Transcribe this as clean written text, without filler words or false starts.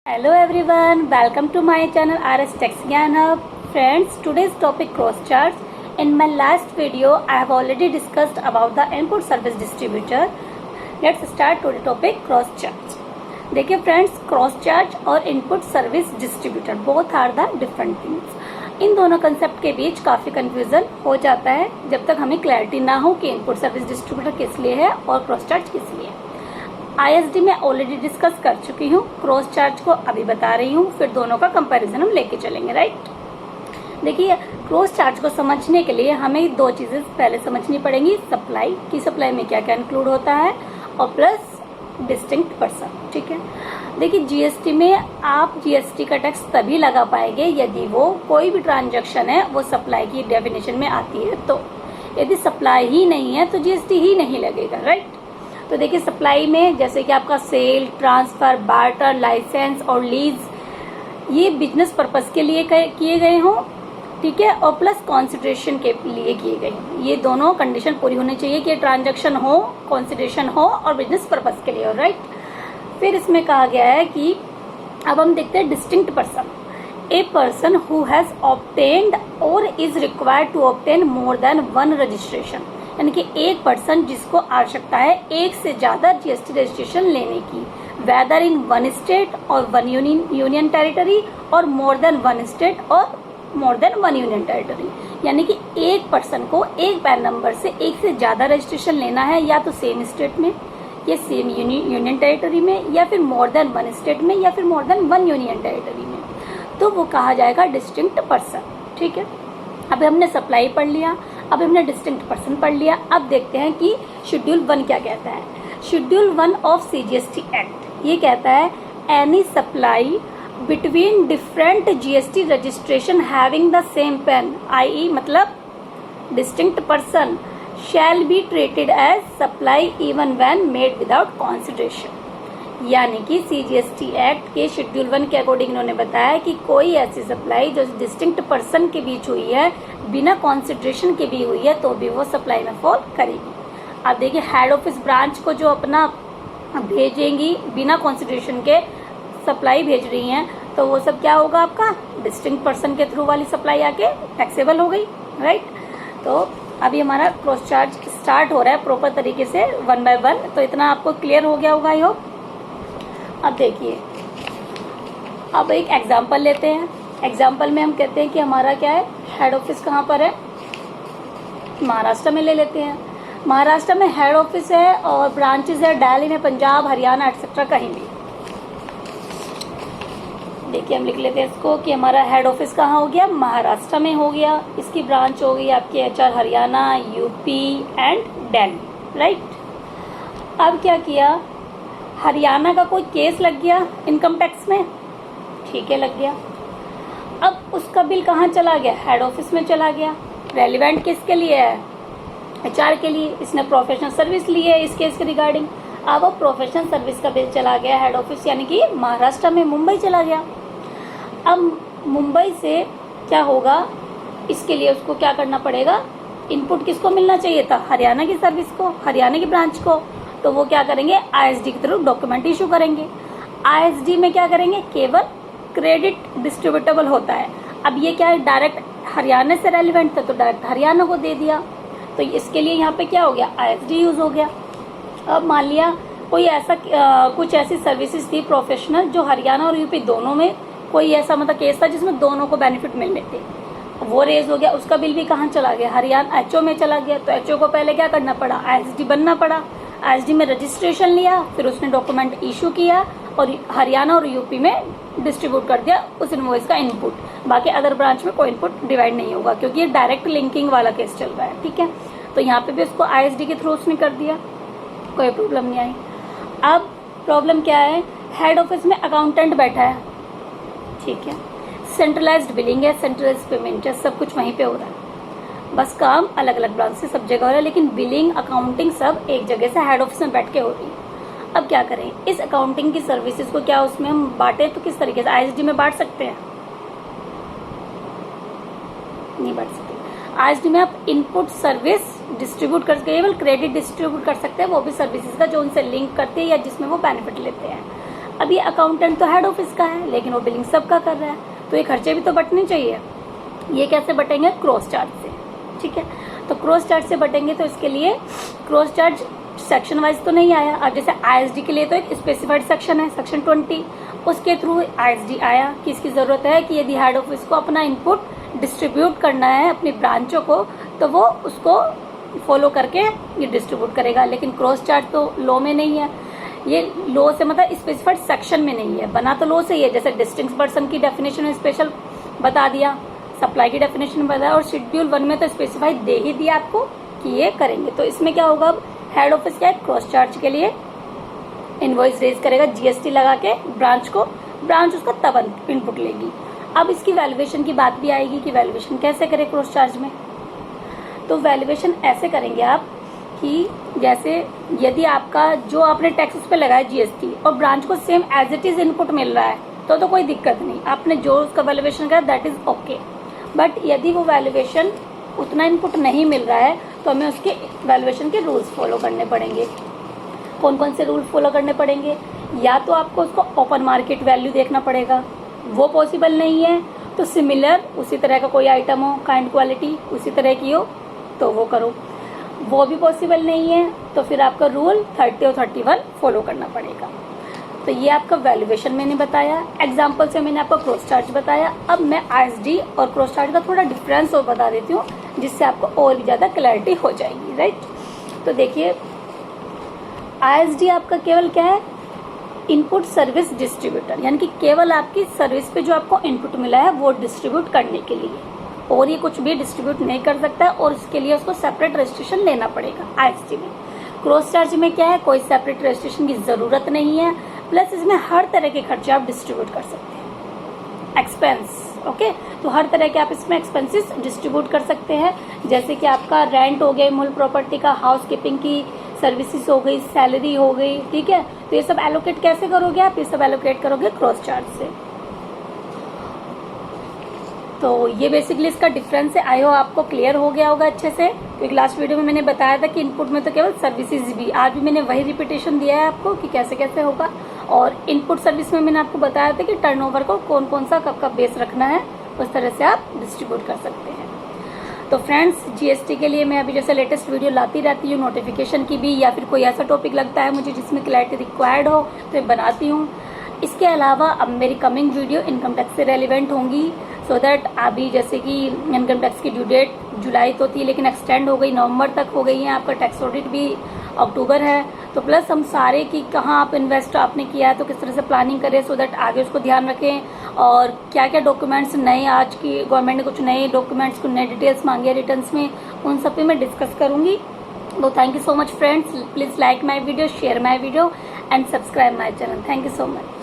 Hello everyone, welcome to my channel RS Tax Gyan Hub. Friends, today's topic cross charge. In my last video, I have already discussed about the input service distributor. Let's start today's topic cross charge. देखिए friends, cross charge और input service distributor both are the different things. इन दोनों concept के बीच काफी confusion हो जाता है जब तक हमें क्लैरिटी ना हो कि इनपुट सर्विस डिस्ट्रीब्यूटर किस लिए है और क्रॉस चार्ज किस लिए है. आईएसडी में ऑलरेडी डिस्कस कर चुकी हूँ, क्रॉस चार्ज को अभी बता रही हूँ, फिर दोनों का कंपैरिजन हम लेके चलेंगे. राइट, देखिए क्रॉस चार्ज को समझने के लिए हमें दो चीजें पहले समझनी पड़ेंगी. सप्लाई की, सप्लाई में क्या क्या इंक्लूड होता है, और प्लस डिस्टिंक्ट पर्सन. ठीक है, देखिए जीएसटी में आप जीएसटी का टैक्स तभी लगा पाएंगे यदि वो कोई भी ट्रांजैक्शन है वो सप्लाई की डेफिनेशन में आती है. तो यदि सप्लाई ही नहीं है तो जीएसटी ही नहीं लगेगा. राइट, तो देखिए सप्लाई में जैसे कि आपका सेल, ट्रांसफर, बार्टर, लाइसेंस और लीज, ये बिजनेस पर्पस के लिए किए गए हों. ठीक है, और प्लस कॉन्सिडरेशन के लिए किए गए. ये दोनों कंडीशन पूरी होनी चाहिए कि ट्रांजैक्शन हो, कॉन्सिडरेशन हो और बिजनेस पर्पस के लिए हो. राइट, फिर इसमें कहा गया है कि अब हम देखते हैं distinct person. A person who has obtained or is required to obtain more than one registration, यानी कि एक पर्सन जिसको आवश्यकता है एक से ज्यादा जीएसटी रजिस्ट्रेशन लेने की, वेदर इन वन स्टेट और वन यूनियन टेरिटरी और मोर देन वन स्टेट और मोर देन वन यूनियन टेरिटरी. यानी कि एक पर्सन को एक पैन नंबर से एक से ज्यादा रजिस्ट्रेशन लेना है, या तो सेम स्टेट में या सेम यूनियन टेरिटरी में, या फिर मोर देन वन स्टेट में, या फिर मोर देन वन यूनियन टेरिटरी में, तो वो कहा जाएगा डिस्टिंक्ट पर्सन. ठीक है, अब हमने सप्लाई पढ़ लिया, अब हमने डिस्टिंक्ट पर्सन पढ़ लिया. अब देखते हैं कि शेड्यूल 1 क्या कहता है. शेड्यूल 1 ऑफ सीजीएसटी एक्ट ये कहता है any supply between different GST registration having the same PAN, आई मतलब distinct person, shall be treated as supply even when made without consideration. यानी कि सीजीएसटी एक्ट के शेड्यूल 1 के अकॉर्डिंग इन्होंने बताया कि कोई ऐसी सप्लाई जो डिस्टिंक्ट पर्सन के बीच हुई है, बिना कॉन्सिडरेशन के भी हुई है, तो भी वो सप्लाई में फॉल करेगी. अब देखिए हेड ऑफिस ब्रांच को जो अपना भेजेंगी बिना कॉन्सिडरेशन के सप्लाई भेज रही हैं, तो वो सब क्या होगा, आपका डिस्टिंक्ट पर्सन के थ्रू वाली सप्लाई आके टैक्सेबल हो गई. राइट, तो अभी हमारा क्रॉस चार्ज स्टार्ट हो रहा है प्रॉपर तरीके से 1 by 1. तो इतना आपको क्लियर हो गया होगा आई होप. अब देखिए, अब एक एग्जाम्पल लेते हैं. एग्जाम्पल में हम कहते हैं कि हमारा क्या है, हेड ऑफिस कहाँ पर है, महाराष्ट्र में ले लेते हैं. महाराष्ट्र में हेड ऑफिस है और ब्रांचेस है दिल्ली में, पंजाब, हरियाणा एक्सेट्रा कहीं भी. देखिए हम लिख लेते हैं इसको कि हमारा हेड ऑफिस कहाँ हो गया, महाराष्ट्र में हो गया. इसकी ब्रांच हो गई आपकी HR Haryana, UP and Delhi. Right, अब क्या किया, हरियाणा का कोई केस लग गया इनकम टैक्स में. ठीक है, लग गया. अब उसका बिल कहाँ चला गया, हेड ऑफिस में चला गया. रेलिवेंट किसके लिए है, एचआर के लिए. इसने प्रोफेशनल सर्विस ली है इस केस के रिगार्डिंग. अब वो प्रोफेशनल सर्विस का बिल चला गया हेड ऑफिस, यानी कि महाराष्ट्र में, मुंबई चला गया. अब मुंबई से क्या होगा, इसके लिए उसको क्या करना पड़ेगा, इनपुट किसको मिलना चाहिए था, हरियाणा की सर्विस को, हरियाणा की ब्रांच को. तो वो क्या करेंगे, आईएसडी के थ्रू डॉक्यूमेंट इशू करेंगे. आईएसडी में क्या करेंगे, केवल क्रेडिट डिस्ट्रीब्यूटेबल होता है. अब ये क्या है, डायरेक्ट हरियाणा से रेलिवेंट था तो डायरेक्ट हरियाणा को दे दिया. तो इसके लिए यहाँ पे क्या हो गया, आईएसडी यूज हो गया. अब मान लिया कोई ऐसा कुछ ऐसी सर्विसेज थी प्रोफेशनल जो हरियाणा और यूपी दोनों में कोई ऐसा मतलब केस था जिसमें दोनों को बेनिफिट मिलने थे, वो रेज हो गया. उसका बिल भी कहाँ चला गया, हरियाणा एचओ में चला गया. तो एचओ को पहले क्या करना पड़ा, आईएसडी बनना पड़ा. आईएसडी में रजिस्ट्रेशन लिया, फिर उसने डॉक्यूमेंट इशू किया और हरियाणा और यूपी में डिस्ट्रीब्यूट कर दिया उस इनवॉइस का इनपुट. बाकी अदर ब्रांच में कोई इनपुट डिवाइड नहीं होगा क्योंकि ये डायरेक्ट लिंकिंग वाला केस चल रहा है. ठीक है, तो यहाँ पे भी उसको आईएसडी के थ्रू उसने कर दिया, कोई प्रॉब्लम नहीं आई. अब प्रॉब्लम क्या है, हेड ऑफिस में अकाउंटेंट बैठा है. ठीक है, सेंट्रलाइज्ड बिलिंग है, सेंट्रलाइज्ड पेमेंट है, सब कुछ वहीं पे हो रहा है. बस काम अलग अलग ब्रांच से सब जगह हो रहा है, लेकिन बिलिंग, अकाउंटिंग सब एक जगह से हेड ऑफिस में बैठ के हो रही है. अब क्या करें, इस अकाउंटिंग की सर्विसेज को क्या उसमें हम बांटे, तो किस तरीके से आईएसडी में बांट सकते हैं, नहीं बांट सकते. आईएसडी में आप इनपुट सर्विस डिस्ट्रीब्यूट कर, केवल क्रेडिट डिस्ट्रीब्यूट कर सकते हैं, वो भी सर्विसेज का जो उनसे लिंक करते हैं या जिसमें वो बेनिफिट लेते हैं. अब ये अकाउंटेंट तो हेड ऑफिस का है, लेकिन वो बिलिंग सबका कर रहा है, तो ये खर्चे भी तो बटने चाहिए। ये कैसे बटेंगे? क्रॉस चार्ज से। ठीक है, तो क्रॉस चार्ज से बटेंगे, तो इसके लिए क्रॉस चार्ज सेक्शन वाइज तो नहीं आया। अब जैसे आईएसडी के लिए तो एक स्पेसिफाइड सेक्शन है, सेक्शन 20, उसके थ्रू आईएसडी आया कि इसकी जरूरत है कि यदि हेड ऑफिस को अपना इनपुट डिस्ट्रीब्यूट करना है अपनी ब्रांचों को, तो वो उसको फॉलो करके ये डिस्ट्रीब्यूट करेगा। लेकिन क्रॉस चार्ज तो लॉ में नहीं है, ये लॉ से मतलब स्पेसिफाइड सेक्शन में नहीं है, बना तो लॉ से ही है। जैसे डिस्टिंक्ट पर्सन की डेफिनेशन में स्पेशल बता दिया, सप्लाई की डेफिनेशन बताया, और शेड्यूल 1 में तो स्पेसिफाई दे ही दिया आपको कि ये करेंगे। तो इसमें क्या होगा, अब हेड ऑफिस क्या है, क्रॉस चार्ज के लिए इनवॉइस रेज करेगा जीएसटी लगा के ब्रांच को, ब्रांच उसका तब इनपुट लेगी। अब इसकी वैल्यूएशन की बात भी आएगी कि वैल्यूएशन कैसे करें क्रॉस चार्ज में। तो वैल्यूएशन ऐसे करेंगे आप कि जैसे यदि आपका जो आपने टैक्स उस पर लगाया जीएसटी और ब्रांच को same as it is input मिल रहा है तो कोई दिक्कत नहीं, आपने जो उसका वैल्यूएशन करा दैट इज ओके। बट यदि वो वैल्यूएशन उतना इनपुट नहीं मिल रहा है तो हमें उसके वैल्यूएशन के रूल्स फॉलो करने पड़ेंगे। कौन कौन से रूल फॉलो करने पड़ेंगे? या तो आपको उसको ओपन मार्केट वैल्यू देखना पड़ेगा, वो पॉसिबल नहीं है तो सिमिलर उसी तरह का कोई आइटम हो, काइंड क्वालिटी उसी तरह की हो तो वो करो, वो भी पॉसिबल नहीं है तो फिर आपका रूल 30 और 31 फॉलो करना पड़ेगा। तो ये आपका वैल्यूएशन मैंने बताया, एग्जाम्पल से मैंने आपको क्रॉस चार्ज बताया। अब मैं आईएसडी और क्रॉस चार्ज का थोड़ा डिफरेंस और बता देती हूँ जिससे आपको और भी ज़्यादा क्लैरिटी हो जाएगी, राइट। तो देखिए आईएसडी आपका केवल क्या है, इनपुट सर्विस डिस्ट्रीब्यूटर, यानी कि केवल आपकी सर्विस पे जो आपको इनपुट मिला है वो डिस्ट्रीब्यूट करने के लिए, और ये कुछ भी डिस्ट्रीब्यूट नहीं कर सकता है और उसके लिए उसको सेपरेट रजिस्ट्रेशन लेना पड़ेगा आईएसडी में। क्रॉस चार्ज में क्या है, कोई सेपरेट रजिस्ट्रेशन की जरूरत नहीं है, प्लस इसमें हर तरह के खर्चे आप डिस्ट्रीब्यूट कर सकते हैं, एक्सपेंस, ओके। तो हर तरह के आप इसमें एक्सपेंसेस डिस्ट्रीब्यूट कर सकते हैं, जैसे कि आपका रेंट हो गया मूल प्रॉपर्टी का, हाउस कीपिंग की सर्विसेज हो गई, सैलरी हो गई, ठीक है। तो ये सब एलोकेट कैसे करोगे आप, ये सब एलोकेट करोगे क्रॉस चार्ज से। तो ये बेसिकली इसका डिफरेंस है, आई हो आपको क्लियर हो गया होगा अच्छे से, क्योंकि लास्ट वीडियो में मैंने बताया था कि इनपुट में तो केवल सर्विसेज भी, आज भी मैंने वही रिपीटेशन दिया है आपको कि कैसे कैसे होगा। और इनपुट सर्विस में मैंने आपको बताया था कि टर्नओवर को कौन कौन सा कब कब बेस रखना है, उस तरह से आप डिस्ट्रीब्यूट कर सकते हैं। तो फ्रेंड्स जीएसटी के लिए मैं अभी जैसे लेटेस्ट वीडियो लाती रहती हूँ, नोटिफिकेशन की भी, या फिर कोई ऐसा टॉपिक लगता है मुझे जिसमें क्लैरिटी रिक्वायर्ड हो तो मैं बनाती हूँ। इसके अलावा अब मेरी कमिंग वीडियो इनकम टैक्स से रेलिवेंट होंगी, सो दैट अभी जैसे कि इनकम टैक्स की ड्यू डेट जुलाई तो थी लेकिन एक्सटेंड हो गई, नवंबर तक हो गई है, आपका टैक्स ऑडिट भी अक्टूबर है। तो प्लस हम सारे की कहाँ आप इन्वेस्ट आपने किया है तो किस तरह से प्लानिंग करें, सो दैट आगे उसको ध्यान रखें, और क्या क्या डॉक्यूमेंट्स नए, आज की गवर्नमेंट ने कुछ नए डॉक्यूमेंट्स को नए डिटेल्स मांगी है रिटर्न्स में, उन सब पे मैं डिस्कस करूंगी। तो thank you so much friends, please like my video, share my video and subscribe my channel. Thank you so much.